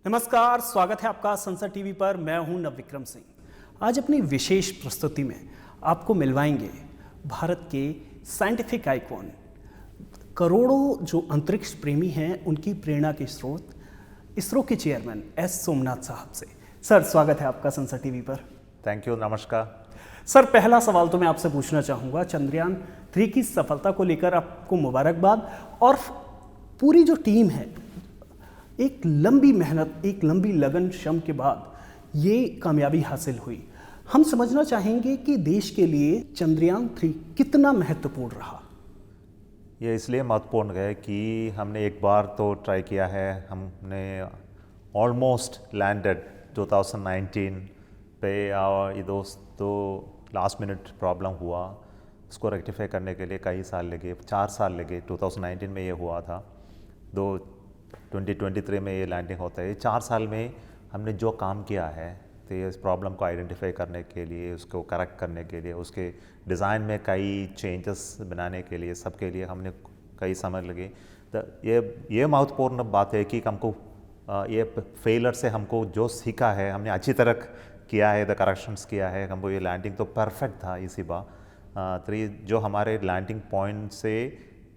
नमस्कार, स्वागत है आपका संसद टीवी पर। मैं हूं नवविक्रम सिंह। आज अपनी विशेष प्रस्तुति में आपको मिलवाएंगे भारत के साइंटिफिक आइकॉन, करोड़ों जो अंतरिक्ष प्रेमी हैं उनकी प्रेरणा के स्रोत, इसरो के चेयरमैन एस सोमनाथ साहब से। सर, स्वागत है आपका संसद टीवी पर। थैंक यू, नमस्कार। सर, पहला सवाल तो मैं आपसे पूछना चाहूँगा, चंद्रयान 3 की सफलता को लेकर आपको मुबारकबाद। और पूरी जो टीम है, एक लंबी मेहनत, एक लंबी लगन श्रम के बाद ये कामयाबी हासिल हुई। हम समझना चाहेंगे कि देश के लिए चंद्रयान 3 कितना महत्वपूर्ण रहा। ये इसलिए महत्वपूर्ण है कि हमने एक बार तो ट्राई किया है, हमने ऑलमोस्ट लैंडेड 2019 पे, और ये दो लास्ट मिनट प्रॉब्लम हुआ, उसको रेक्टिफाई करने के लिए कई साल लगे, 4 साल लगे। 2019 में ये हुआ था, 2023 में ये लैंडिंग होता है। 4 साल में हमने जो काम किया है, तो इस प्रॉब्लम को आइडेंटिफाई करने के लिए, उसको करेक्ट करने के लिए, उसके डिज़ाइन में कई चेंजेस बनाने के लिए, सबके लिए हमने कई समय लगे। तो ये महत्वपूर्ण बात है कि हमको ये फेलर से हमको जो सीखा है, हमने अच्छी तरह किया है, द करेक्शंस किया है, हमको ये लैंडिंग तो परफेक्ट था इसी बार। जो हमारे लैंडिंग पॉइंट से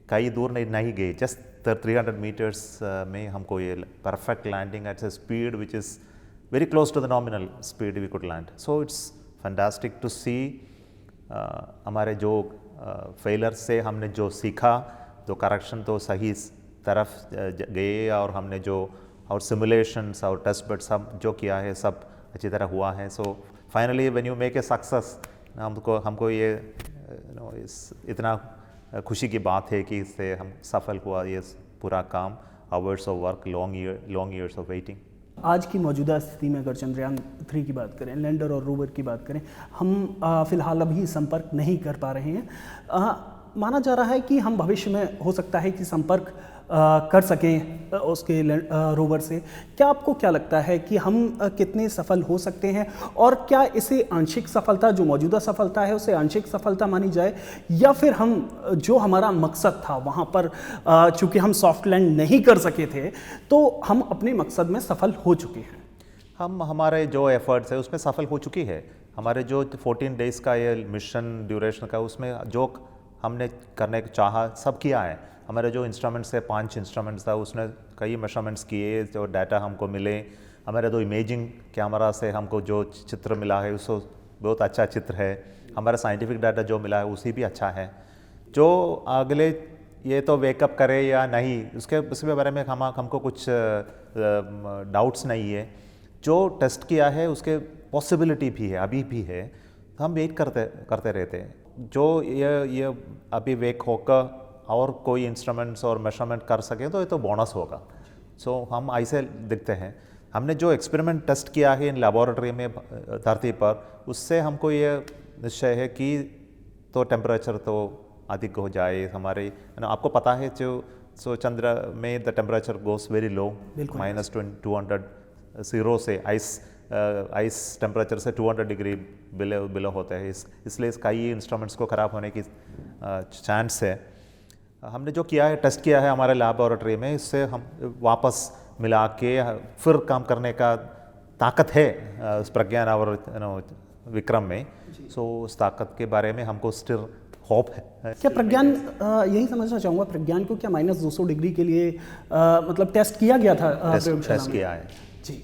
कई दूर नहीं गए, जस्ट 300 मीटर्स में हमको ये perfect landing at a speed which is very close to the nominal speed we could land. So it's fantastic to see. हमारे जो फेलर से हमने जो सीखा, तो करेक्शन तो सही तरफ गए, और हमने जो और सिमुलेशंस और टेस्ट बेड सब जो किया है, सब अच्छी तरह हुआ है। So finally when you make a success, हमको ये इतना खुशी की बात है कि इससे हम सफल हुआ ये पूरा काम। Hours of work, long years of waiting. आज की मौजूदा स्थिति में अगर चंद्रयान 3 की बात करें, लैंडर और रोवर की बात करें, हम फिलहाल अभी संपर्क नहीं कर पा रहे हैं। माना जा रहा है कि हम भविष्य में हो सकता है कि संपर्क कर सकें उसके रोवर से। आपको क्या लगता है कि हम कितने सफल हो सकते हैं, और क्या इसे आंशिक सफलता, जो मौजूदा सफलता है उसे आंशिक सफलता मानी जाए, या फिर हम जो हमारा मकसद था वहाँ पर चूँकि हम सॉफ्ट लैंड नहीं कर सके थे, तो हम अपने मकसद में सफल हो चुके हैं? हमारे जो एफर्ट्स है उसमें सफल हो चुकी है। हमारे जो 14 डेज़ का ये मिशन ड्यूरेशन का, उसमें जो हमने करने को चाहा सब किया है। हमारे जो इंस्ट्रूमेंट्स है, 5 इंस्ट्रूमेंट्स था, उसने कई मेजरमेंट्स किए, जो डाटा हमको मिले। हमारे जो इमेजिंग कैमरा से हमको जो चित्र मिला है, उसको बहुत अच्छा चित्र है। हमारा साइंटिफिक डाटा जो मिला है उसी भी अच्छा है। जो अगले ये तो वेकअप करे या नहीं, उसके बारे में हमको कुछ डाउट्स नहीं है। जो टेस्ट किया है उसके पॉसिबिलिटी भी है, अभी भी है, तो हम वेट करते रहते हैं। जो ये अभी वेक होकर और कोई इंस्ट्रूमेंट्स और मेजरमेंट कर सके तो ये तो बोनस होगा। सो हम ऐसे दिखते हैं। हमने जो एक्सपेरिमेंट टेस्ट किया है इन लेबोरेटरी में धरती पर, उससे हमको ये निश्चय है कि तो टेम्परेचर तो अधिक हो जाए हमारे। आपको पता है जो चंद्र में the temperature goes very low, -200 zero से आइस टेम्परेचर से 200 डिग्री बिलो होता है। इसलिए कई इंस्ट्रूमेंट्स को ख़राब होने की चांस है। हमने जो किया है, टेस्ट किया है हमारे लैबोरेटरी में, इससे हम वापस मिला के फिर काम करने का ताकत है प्रज्ञान और विक्रम में। सो उस ताकत के बारे में हमको स्टिल होप है। क्या प्रज्ञान, यही समझना चाहूँगा, प्रज्ञान को क्या -200 डिग्री के लिए मतलब टेस्ट किया गया था? टेस्ट किया है जी।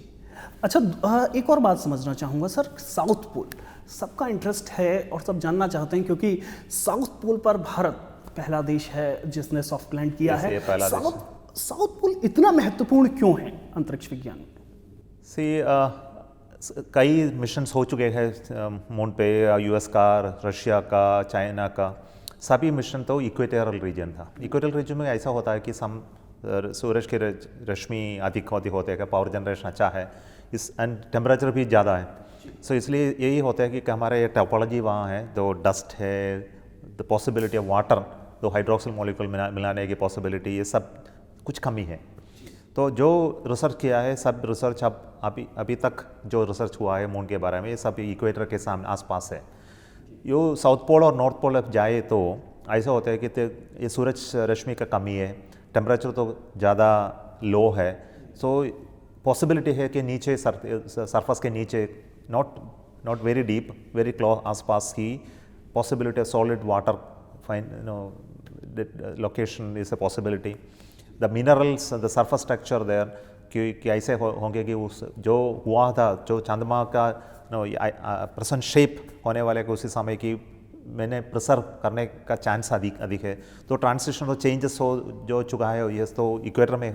अच्छा, एक और बात समझना चाहूँगा सर, साउथ पोल सबका इंटरेस्ट है और सब जानना चाहते हैं, क्योंकि साउथ पोल पर भारत पहला देश है जिसने सॉफ्ट लैंड किया है। साउथ पोल इतना महत्वपूर्ण क्यों है अंतरिक्ष विज्ञान में? कई मिशंस हो चुके हैं मून पे, यूएस का, रशिया का, चाइना का। सभी मिशन तो इक्वेटोरियल रीजन था। इक्वेटोरियल रीजन में ऐसा होता है कि सूरज की रश्मि अधिक होते हैं, पावर जनरेशन अच्छा है, एंड टेम्परेचर भी ज़्यादा है। सो इसलिए यही होता है कि हमारे टोपोलॉजी वहाँ है, तो डस्ट है, द पॉसिबिलिटी ऑफ वाटर, तो हाइड्रोक्सिल मॉलिक्यूल मिलाने की पॉसिबिलिटी, ये सब कुछ कमी है। तो जो रिसर्च किया है, सब रिसर्च अभी तक जो रिसर्च हुआ है मून के बारे में, ये सब इक्वेटर के सामने आसपास है। यो साउथ पोल और नॉर्थ पोल जाए तो ऐसा होता है कि ये सूरज रश्मि का कमी है, टेम्परेचर तो ज़्यादा लो है, सो पॉसिबिलिटी है कि नीचे सरफेस के नीचे not very deep very close आसपास की possibility of solid water location is a possibility. The minerals, the surface structure there कि ऐसे होंगे कि उस जो हुआ था जो चंद्रमा का प्रेजेंट शेप होने वाले को उसी समय की मैंने प्रिसर्व करने का चांस अधिक है. तो ट्रांसिशन और चेंजेस हो जो चुका है ये तो इक्वेटर में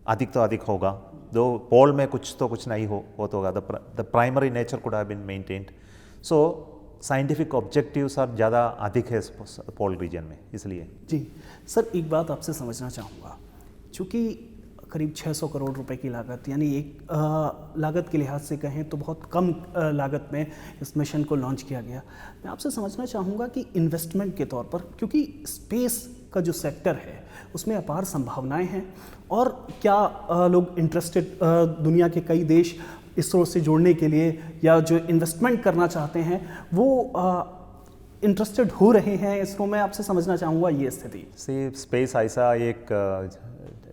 अधिक होगा. दो पोल में कुछ नहीं हो तो होगा. The primary nature could have been maintained. So scientific objectives और ज़्यादा अधिक है पोल रीजन में. इसलिए जी सर, एक बात आपसे समझना चाहूँगा, चूँकि करीब 600 करोड़ रुपए की लागत, यानी एक लागत के लिहाज से कहें तो बहुत कम लागत में इस मिशन को लॉन्च किया गया. मैं आपसे समझना चाहूँगा कि इन्वेस्टमेंट के तौर पर, क्योंकि स्पेस का जो सेक्टर है उसमें अपार संभावनाएं हैं, और क्या लोग इंटरेस्टेड, दुनिया के कई देश इसरो से जोड़ने के लिए या जो इन्वेस्टमेंट करना चाहते हैं वो इंटरेस्टेड हो रहे हैं इसरो में. आपसे समझना चाहूँगा ये स्थिति. स्पेस ऐसा एक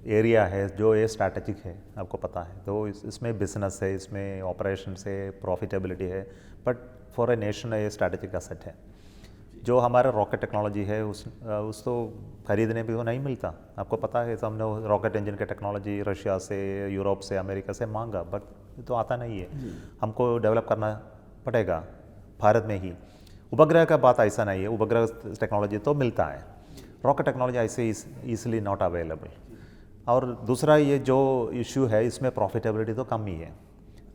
एरिया है जो ये स्ट्रैटेजिक है, आपको पता है. तो इसमें बिजनेस है, इसमें ऑपरेशन है, प्रॉफिटेबिलिटी है, बट फॉर ए नेशन ये स्ट्रैटेजिक एसेट है. जो हमारा रॉकेट टेक्नोलॉजी है उस तो खरीदने भी वो नहीं मिलता. आपको पता है, तो हमने रॉकेट इंजन के टेक्नोलॉजी रशिया से, यूरोप से, अमेरिका से मांगा, बट तो आता नहीं है. हमको डेवलप करना पड़ेगा भारत में ही. उपग्रह का बात ऐसा नहीं है, उपग्रह टेक्नोलॉजी तो मिलता है, रॉकेट टेक्नोलॉजी ऐसे ईजिली नॉट अवेलेबल. और दूसरा ये जो इशू है इसमें प्रॉफिटेबिलिटी तो कम ही है,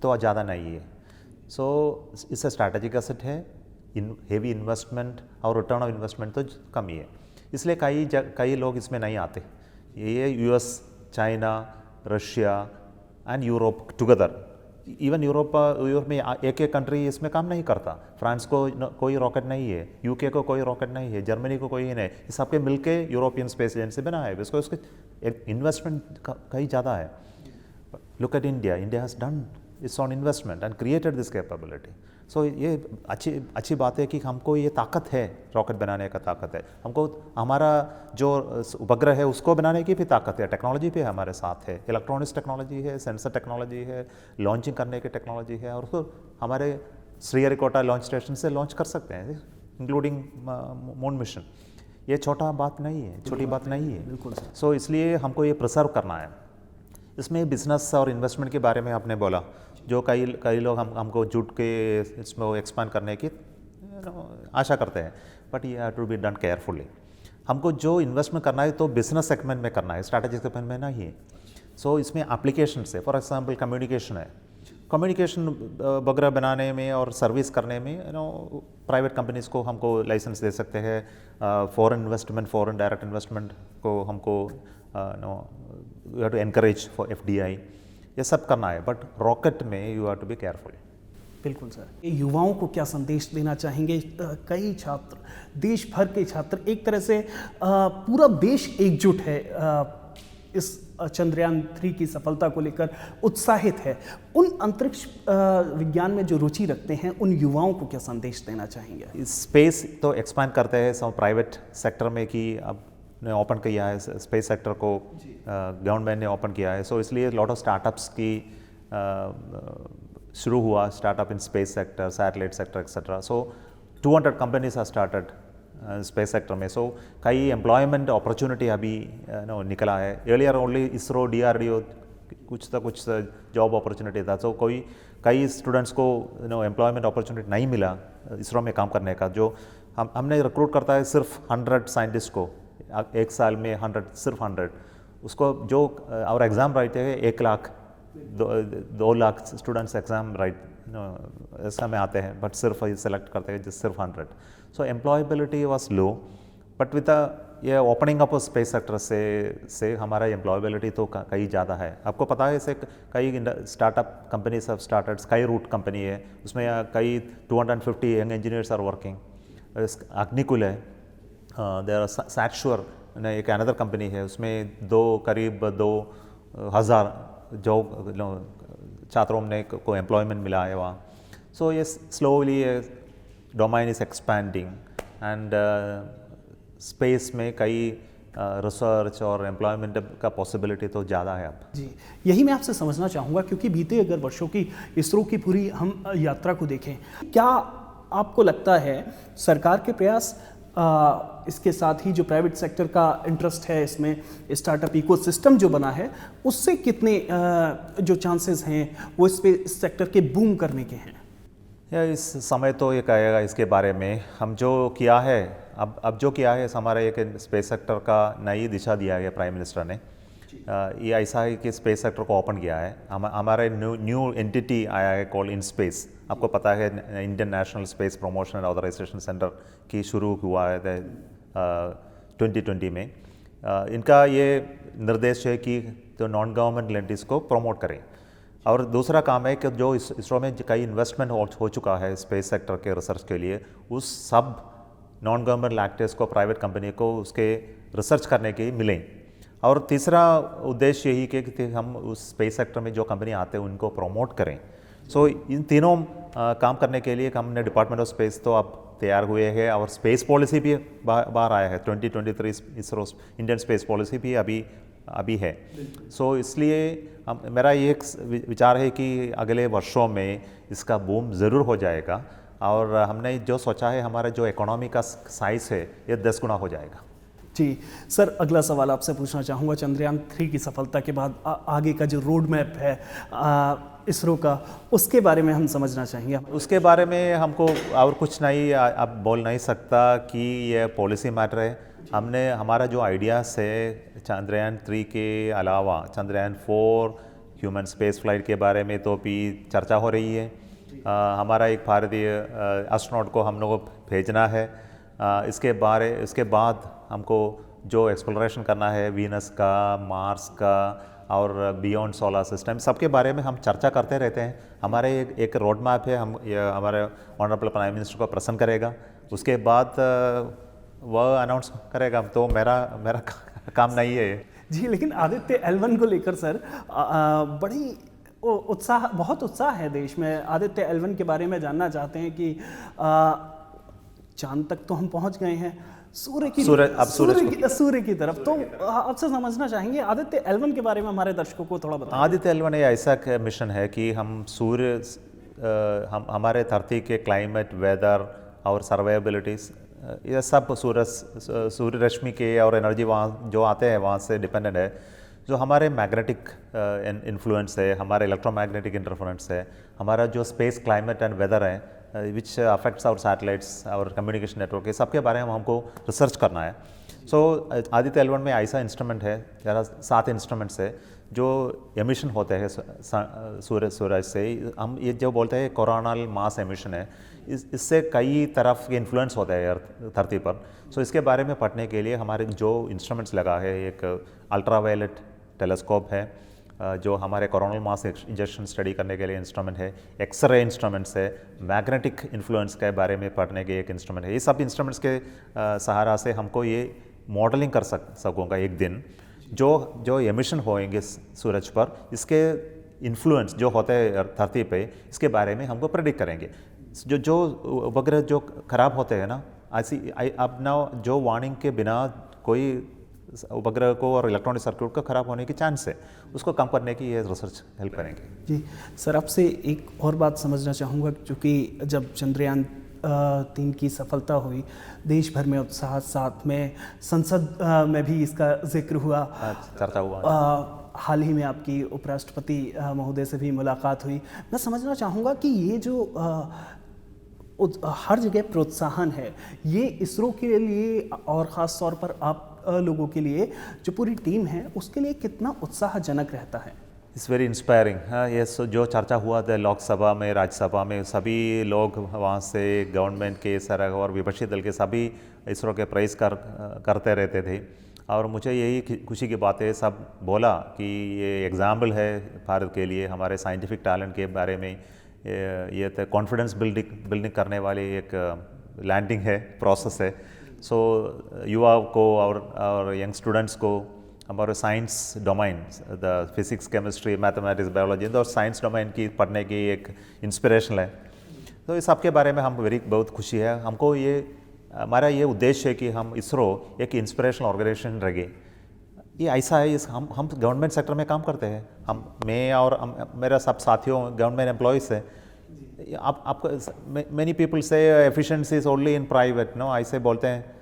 तो ज़्यादा नहीं है. सो इससे स्ट्रैटेजिक एसेट है. हेवी इन्वेस्टमेंट और रिटर्न ऑफ इन्वेस्टमेंट तो कम ही है. इसलिए कई लोग इसमें नहीं आते. ये US, China, Russia and Europe together. Even Europe में एक कंट्री इसमें काम नहीं करता. फ्रांस को कोई रॉकेट नहीं है, यूके को कोई रॉकेट नहीं है, जर्मनी को कोई नहीं. इस सबके मिलके यूरोपियन स्पेस एजेंसी बना है. इसको उसके इन्वेस्टमेंट कहीं ज़्यादा है. Look at India has done its own investment and created this capability. So ये अच्छी बात है कि हमको ये ताकत है, रॉकेट बनाने का ताकत है. हमको हमारा जो उपग्रह है उसको बनाने की भी ताकत है. टेक्नोलॉजी भी हमारे साथ है, इलेक्ट्रॉनिक्स टेक्नोलॉजी है, सेंसर टेक्नोलॉजी है, लॉन्चिंग करने की टेक्नोलॉजी है. और उसको हमारे श्रीहरिकोटा लॉन्च स्टेशन से लॉन्च कर सकते हैं, इंक्लूडिंग मून मिशन. ये छोटी बात नहीं है. बिल्कुल. सो इसलिए हमको ये प्रिजर्व करना है. इसमें बिजनेस और इन्वेस्टमेंट के बारे में आपने बोला, जो कई लोग हमको जुट के इसमें एक्सपांड करने की आशा करते हैं, बट ये have to be done carefully. हमको जो इन्वेस्टमेंट करना है तो बिजनेस सेगमेंट में करना है, स्ट्रैटेजिक सेगमेंट में नहीं है. सो इसमें एप्लीकेशन है. फॉर एग्जांपल कम्युनिकेशन है. कम्युनिकेशन वगैरह बनाने में और सर्विस करने में प्राइवेट कंपनीज़ को हमको लाइसेंस दे सकते हैं. Foreign investment, foreign direct investment को हमको you have to encourage for FDI. ये सब करना है, बट रॉकेट में you have to be careful. बिल्कुल सर. युवाओं को क्या संदेश देना चाहेंगे? कई छात्र, देश भर के छात्र, एक तरह से पूरा देश एकजुट है, इस चंद्रयान 3 की सफलता को लेकर उत्साहित है. उन अंतरिक्ष विज्ञान में जो रुचि रखते हैं उन युवाओं को क्या संदेश देना चाहेंगे? स्पेस तो एक्सपांड करते हैं सब प्राइवेट सेक्टर में कि अब ने ओपन किया है स्पेस सेक्टर को, गवर्नमेंट ने ओपन किया है. सो इसलिए लॉट ऑफ स्टार्टअप्स की शुरू हुआ, startup in space sector, satellite sector etcetera. So 200 companies are started space sector में. सो कई एम्प्लॉयमेंट अपॉर्चुनिटी अभी निकला है. एर्लियर ओनली इसरो, DRDO कुछ जॉब अपॉर्चुनिटी था. सो कई स्टूडेंट्स को एम्प्लॉयमेंट अपॉर्चुनिटी नहीं मिला इसरो में काम करने का. जो हमने रिक्रूट करता है सिर्फ 100 साइंटिस्ट को एक साल में, 100 उसको जो और एग्ज़ाम राइट है 1 lakh 2 lakh students exam right ऐसा में आते हैं, बट सिर्फ सेलेक्ट करते हैं जिस सिर्फ 100. So employability was low, but with ये ओपनिंग अप स्पेस सेक्टर से हमारा एम्प्लॉयबिलिटी तो कई ज़्यादा है. आपको पता है ऐसे कई स्टार्टअप कंपनीज ऑफ स्टार्टर्स, कई रूट कंपनी है, उसमें कई 250 young engineers are working. Agnikul है, देयर आर सैटश्योर एक अनदर कंपनी है, उसमें करीब 2,000 जो छात्रों ने को एम्प्लॉयमेंट मिला है वहाँ. सो ये slowly domain is expanding and space में कई रिसर्च और एम्प्लॉयमेंट का पॉसिबिलिटी तो ज़्यादा है अब। जी, यही मैं आपसे समझना चाहूँगा, क्योंकि बीते अगर वर्षों की इसरो की पूरी हम यात्रा को देखें, क्या आपको लगता है सरकार के प्रयास, इसके साथ ही जो प्राइवेट सेक्टर का इंटरेस्ट है इसमें, स्टार्टअप इकोसिस्टम जो बना है, उससे कितने जो चांसेस हैं वो इस सेक्टर के बूम करने के हैं? या इस समय तो ये कहेगा इसके बारे में। हम जो किया है अब जो किया है, हमारा एक स्पेस सेक्टर का नई दिशा दिया गया प्राइम मिनिस्टर ने। ये ऐसा है कि स्पेस सेक्टर को ओपन किया है। हमारे न्यू एंटिटी आया है कॉल्ड इन स्पेस। आपको पता है Indian National Space Promotion and Authorization Centre की शुरू हुआ है 2020 में। इनका ये निर्देश है कि जो नॉन गवर्नमेंट एंटिटीज़ को प्रमोट करें। और दूसरा काम है कि जो इसरो में कई इन्वेस्टमेंट हो चुका है स्पेस सेक्टर के रिसर्च के लिए, उस सब नॉन गवर्नमेंट एक्टर्स को, प्राइवेट कंपनी को उसके रिसर्च करने के मिलें। और तीसरा उद्देश्य यही कि हम उस स्पेस सेक्टर में जो कंपनी आते हैं उनको प्रमोट करें। सो इन तीनों काम करने के लिए हमने डिपार्टमेंट ऑफ स्पेस तो अब तैयार हुए हैं, और स्पेस पॉलिसी भी बाहर आया है। 2023 इसरो इंडियन स्पेस पॉलिसी भी अभी है। सो इसलिए मेरा ये एक विचार है कि अगले वर्षों में इसका बूम ज़रूर हो जाएगा, और हमने जो सोचा है हमारा जो इकोनॉमी का साइज़ है ये 10 गुना हो जाएगा। जी सर, अगला सवाल आपसे पूछना चाहूँगा, चंद्रयान 3 की सफलता के बाद आगे का जो रोड मैप है इसरो का, उसके बारे में हम समझना चाहेंगे। उसके बारे में हमको और कुछ नहीं अब बोल नहीं सकता कि ये पॉलिसी मैटर है। हमने हमारा जो आइडियाज़ है चंद्रयान 3 के अलावा चंद्रयान 4 ह्यूमन स्पेस फ्लाइट के बारे में तो भी चर्चा हो रही है। हमारा एक भारतीय एस्ट्रोनॉट को हम लोग को भेजना है। इसके बाद हमको जो एक्सप्लोरेशन करना है वीनस का, मार्स का और बियॉन्ड सोलर सिस्टम, सबके बारे में हम चर्चा करते रहते हैं। हमारे एक रोड मैप है, हमारे ऑनरेबल प्राइम मिनिस्टर को प्रेजेंट करेगा, उसके बाद वह अनाउंस करेगा। तो मेरा काम नहीं है जी। लेकिन आदित्य L1 को लेकर सर बड़ी बहुत उत्साह है देश में। आदित्य L1 के बारे में जानना चाहते हैं कि चांद तक तो हम पहुंच गए हैं, सूर्य की तरफ। तो आपसे समझना चाहेंगे आदित्य L1 के बारे में हमारे दर्शकों को थोड़ा बताएं। आदित्य L1 ऐसा मिशन है कि हम हमारे धरती के क्लाइमेट, वेदर और सर्वाइबिलिटीज, ये सब सूर्य रश्मि के और एनर्जी वहाँ जो आते हैं वहाँ से डिपेंडेंट है। जो हमारे मैग्नेटिक इन्फ्लुएंस है, हमारे इलेक्ट्रोमैग्नेटिक इंटरफेरेंस है, हमारा जो स्पेस क्लाइमेट एंड वेदर है विच अफेक्ट्स आवर सैटेलाइट्स और कम्युनिकेशन नेटवर्क, ये सबके बारे में हमको रिसर्च करना है। सो आदित्य L1 में ऐसा इंस्ट्रूमेंट है, 7 इंस्ट्रूमेंट्स है जो एमिशन होते हैं सूरज से। हम ये जो बोलते हैं कोरोनल मास एमिशन है, इससे कई तरफ के इन्फ्लुएंस होता है धरती पर। सो इसके बारे में पढ़ने के लिए हमारे जो इंस्ट्रूमेंट्स लगा है, एक अल्ट्रावायलेट टेलीस्कोप है जो हमारे कोरोनल मास इंजेक्शन स्टडी करने के लिए इंस्ट्रूमेंट है, एक्सरे इंस्ट्रूमेंट्स है, मैग्नेटिक इन्फ्लुएंस के बारे में पढ़ने के एक इंस्ट्रूमेंट है। ये सब इंस्ट्रूमेंट्स के सहारा से हमको ये मॉडलिंग कर सकूँगा एक दिन जो एमिशन होएंगे सूरज पर, इसके इन्फ्लुएंस जो होते हैं धरती पे, इसके बारे में हमको प्रेडिक्ट करेंगे। जो उपग्रह जो खराब होते हैं ना, ऐसी अब ना जो वार्निंग के बिना कोई उपग्रह को और इलेक्ट्रॉनिक सर्किट को खराब होने की चांस है, उसको कम करने की ये रिसर्च हेल्प करेंगे। जी सर, आपसे एक और बात समझना चाहूँगा, क्योंकि जब चंद्रयान 3 की सफलता हुई, देश भर में उत्साह, साथ में संसद में भी इसका जिक्र हुआ, चर्चा हुआ। हाल ही में आपकी उपराष्ट्रपति महोदय से भी मुलाकात हुई। मैं समझना चाहूँगा कि ये जो हर जगह प्रोत्साहन है, ये इसरो के लिए और ख़ास तौर पर आप लोगों के लिए, जो पूरी टीम है, उसके लिए कितना उत्साहजनक रहता है? It's very inspiring. हाँ, ये जो चर्चा हुआ था लोकसभा में, राज्यसभा में, सभी लोग वहाँ से गवर्नमेंट के सरकार और विपक्षी दल के सभी इसरो के प्रेज़ करते रहते थे। और मुझे यही खुशी की बात है, सब बोला कि ये एग्जाम्पल है भारत के लिए, हमारे साइंटिफिक टैलेंट के बारे में। ये तो कॉन्फिडेंस बिल्डिंग करने वाली एक लैंडिंग है, प्रोसेस है। सो युवा को और यंग स्टूडेंट्स को हमारे science domain, the physics, chemistry, mathematics, biology और साइंस डोमेन की पढ़ने की एक इंस्पिरेशन है। तो इस सब के बारे में हम बहुत खुशी है। हमको ये हमारा ये उद्देश्य है कि हम इसरो एक इंस्पिरेशनल ऑर्गेनाइजेशन रहे। ये ऐसा है, हम गवर्नमेंट सेक्टर में काम करते हैं, मैं और मेरा सब साथियों गवर्नमेंट एम्प्लॉयज़ है। आपको मैनी पीपल से efficiency is only in private, no ऐसे बोलते हैं।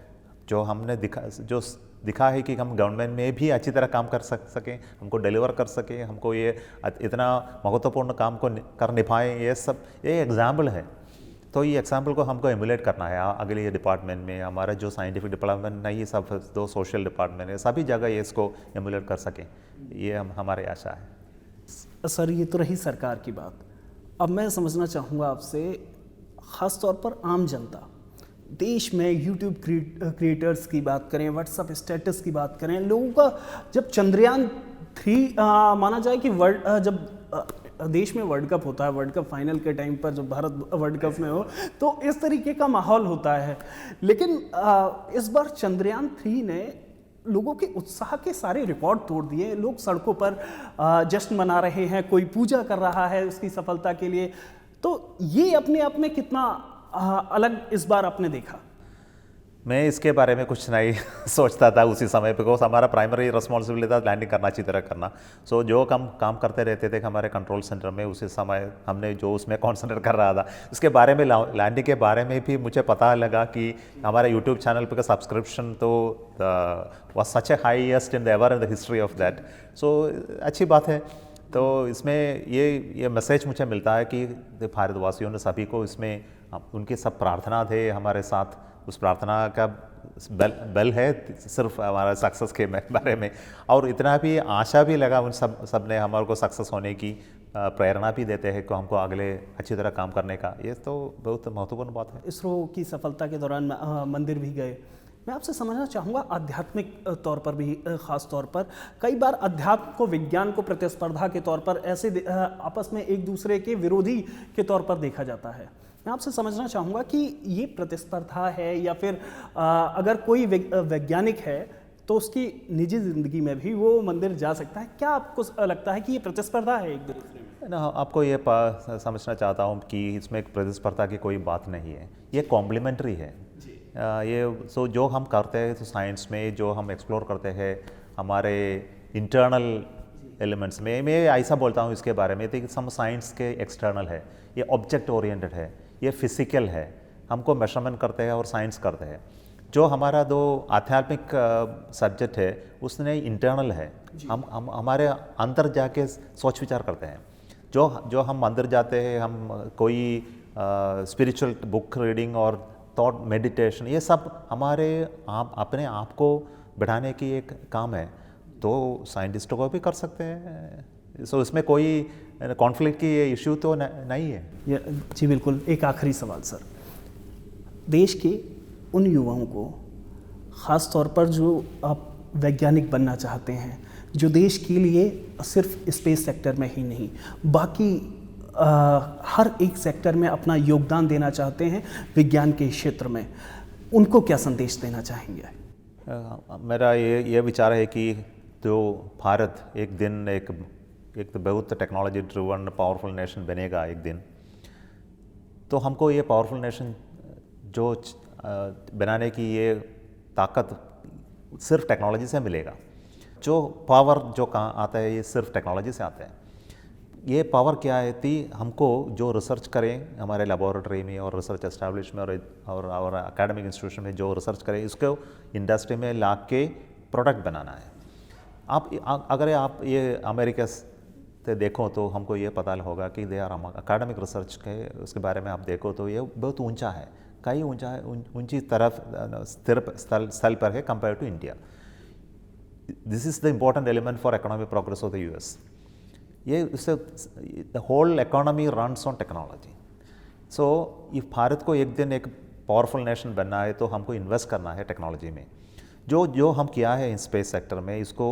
जो हमने दिखा है कि हम गवर्नमेंट में भी अच्छी तरह काम कर सकें, हमको डिलीवर कर सकें, हमको ये इतना महत्वपूर्ण काम को कर निभाएं, ये सब ये एग्जाम्पल है। तो ये एग्जाम्पल को हमको एमुलेट करना है अगले ये डिपार्टमेंट में, हमारा जो साइंटिफिक डिपार्टमेंट नहीं, सब दो सोशल डिपार्टमेंट है, सभी जगह ये इसको एमुलेट कर सकें, ये हमारी आशा है। सर ये तो रही सरकार की बात। अब मैं समझना चाहूँगा आपसे, ख़ास तौर पर आम जनता, देश में यूट्यूब क्रिएटर्स की बात करें, व्हाट्सएप स्टेटस की बात करें, लोगों का जब चंद्रयान 3 माना जाए कि जब देश में वर्ल्ड कप होता है, वर्ल्ड कप फाइनल के टाइम पर जब भारत वर्ल्ड कप में हो तो इस तरीके का माहौल होता है। लेकिन इस बार चंद्रयान 3 ने लोगों के उत्साह के सारे रिकॉर्ड तोड़ दिए। लोग सड़कों पर जश्न मना रहे हैं, कोई पूजा कर रहा है उसकी सफलता के लिए। तो ये अपने आप में कितना अलग इस बार आपने देखा? मैं इसके बारे में कुछ नहीं सोचता था उसी समय पे, बिकॉज हमारा प्राइमरी रिस्पॉन्सिबिलिटी था लैंडिंग करना, अच्छी तरह करना। सो जो काम करते रहते थे हमारे कंट्रोल सेंटर में, उसी समय हमने जो उसमें कॉन्सेंट्रेट कर रहा था। उसके बारे में, लैंडिंग के बारे में भी मुझे पता लगा कि हमारे यूट्यूब चैनल पे का सब्सक्रिप्शन तो was such a highest in the ever in the history of that. So अच्छी बात है। तो इसमें ये मैसेज मुझे मिलता है कि भारतवासियों ने सभी को इसमें उनके सब प्रार्थना थे हमारे साथ, उस प्रार्थना का बल है सिर्फ हमारा सक्सेस के बारे में। और इतना भी आशा भी लगा उन सब ने हमारे को सक्सेस होने की प्रेरणा भी देते हैं को हमको अगले अच्छी तरह काम करने का। ये तो बहुत महत्वपूर्ण बात है। इसरो की सफलता के दौरान मंदिर भी गए। मैं आपसे समझना चाहूँगा आध्यात्मिक तौर पर भी, ख़ास तौर पर कई बार अध्यात्म को विज्ञान को प्रतिस्पर्धा के तौर पर ऐसे आपस में एक दूसरे के विरोधी के तौर पर देखा जाता है। मैं आपसे समझना चाहूँगा कि ये प्रतिस्पर्धा है या फिर अगर कोई वैज्ञानिक है तो उसकी निजी ज़िंदगी में भी वो मंदिर जा सकता है। क्या आपको लगता है कि ये प्रतिस्पर्धा है एक दूसरे में? ना, आपको ये समझना चाहता हूँ कि इसमें एक प्रतिस्पर्धा की कोई बात नहीं है, ये कॉम्प्लीमेंट्री है। ये जो हम करते हैं तो साइंस में जो हम एक्सप्लोर करते हैं हमारे इंटरनल एलिमेंट्स में, मैं ऐसा बोलता हूँ इसके बारे में कि सम साइंस के एक्सटर्नल है, ये ऑब्जेक्ट ओरिएंटेड है, ये फिजिकल है, हमको मेजरमेंट करते हैं और साइंस करते हैं। जो हमारा दो आध्यात्मिक सब्जेक्ट है उसने इंटरनल है, हम हमारे अंदर जाके सोच विचार करते हैं। जो हम अंदर जाते हैं, हम कोई स्पिरिचुअल बुक रीडिंग और थॉट मेडिटेशन, ये सब हमारे अपने आप को बढ़ाने की एक काम है, तो साइंटिस्टों को भी कर सकते हैं। सो इसमें कोई कॉन्फ्लिक्ट की इश्यू तो नहीं है। जी बिल्कुल। एक आखिरी सवाल सर, देश के उन युवाओं को, ख़ास तौर पर जो आप वैज्ञानिक बनना चाहते हैं, जो देश के लिए सिर्फ स्पेस सेक्टर में ही नहीं बाकी हर एक सेक्टर में अपना योगदान देना चाहते हैं विज्ञान के क्षेत्र में, उनको क्या संदेश देना चाहेंगे? मेरा ये विचार है कि जो भारत एक दिन एक तो बहुत टेक्नोलॉजी ड्रिवन पावरफुल नेशन बनेगा एक दिन, तो हमको ये पावरफुल नेशन जो बनाने की ये ताकत सिर्फ टेक्नोलॉजी से मिलेगा। जो पावर जो कहाँ आता है ये सिर्फ टेक्नोलॉजी से आता है। ये पावर क्या है थी, हमको जो रिसर्च करें हमारे लेबोरेटरी में और रिसर्च एस्टैब्लिशमेंट और एकेडमिक इंस्टीट्यूशन में जो रिसर्च करें इसको इंडस्ट्री में ला के प्रोडक्ट बनाना है। अगर आप ये अमेरिका से देखो तो हमको ये पता होगा कि दे आर एकेडमिक रिसर्च के उसके बारे में आप देखो तो ये बहुत ऊंचा है, कई ऊंचा है, ऊंची तरफ स्थिर स्थल पर है compare to India. This is the important element for economic progress of the US. ये उससे the whole economy runs on technology. So ये भारत को एक दिन एक पावरफुल नेशन बनना है तो हमको इन्वेस्ट करना है टेक्नोलॉजी में। जो हम किया है इन स्पेस सेक्टर में इसको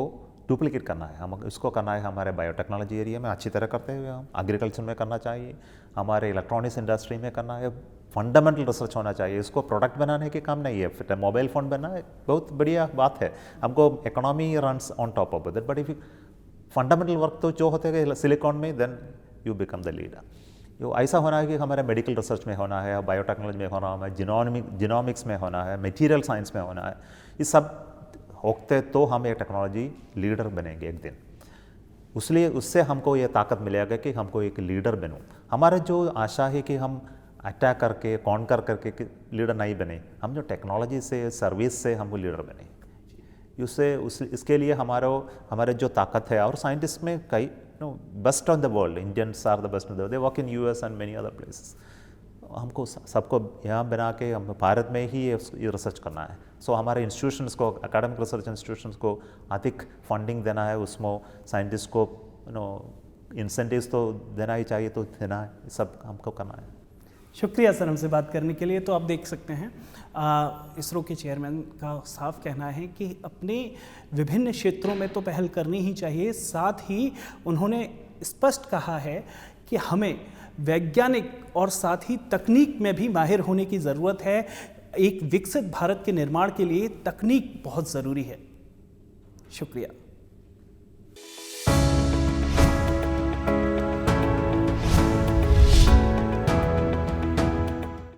डुप्लीकेट करना है, हम इसको करना है हमारे बायोटेक्नोलॉजी एरिया में अच्छी तरह करते हुए, हम एग्रीकल्चर में करना चाहिए, हमारे इलेक्ट्रॉनिक्स इंडस्ट्री में करना है, फंडामेंटल रिसर्च होना चाहिए। इसको प्रोडक्ट बनाने के काम नहीं है, फिर मोबाइल फ़ोन बनना है बहुत बढ़िया बात है, हमको economy runs on top of that, but if fundamental work तो जो होते हैं सिलिकॉन में, then you become the leader. ये ऐसा होना है कि हमारे मेडिकल रिसर्च में होना है, बायोटेक्नोलॉजी में होना है, जिनोमिक्स में होना है, मटेरियल साइंस में होना है। ये सब होते तो हम एक टेक्नोलॉजी लीडर बनेंगे एक दिन। इसलिए उससे हमको ये ताकत मिलेगा कि हमको एक लीडर बनूं। हमारा जो आशा है कि हम अटैक करके कॉन्कर करके लीडर नहीं बने, हम जो टेक्नोलॉजी से सर्विस से हमको लीडर बने। इसके लिए हमारे जो ताकत है, और साइंटिस्ट में कई best on the world, Indians are the best on the world, they work in US and many other places. हमको सबको यहाँ बना के हम भारत में ही ये रिसर्च करना है। सो हमारे इंस्टीट्यूशंस को, एकेडमिक रिसर्च इंस्टीट्यूशंस को अधिक फंडिंग देना है, उसमें साइंटिस्ट को इंसेंटिव्स तो देना ही चाहिए, तो देना है, सब हमको करना है। शुक्रिया सर हमसे बात करने के लिए। तो आप देख सकते हैं इसरो के चेयरमैन का साफ कहना है कि अपने विभिन्न क्षेत्रों में तो पहल करनी ही चाहिए, साथ ही उन्होंने स्पष्ट कहा है कि हमें वैज्ञानिक और साथ ही तकनीक में भी माहिर होने की ज़रूरत है। एक विकसित भारत के निर्माण के लिए तकनीक बहुत ज़रूरी है। शुक्रिया।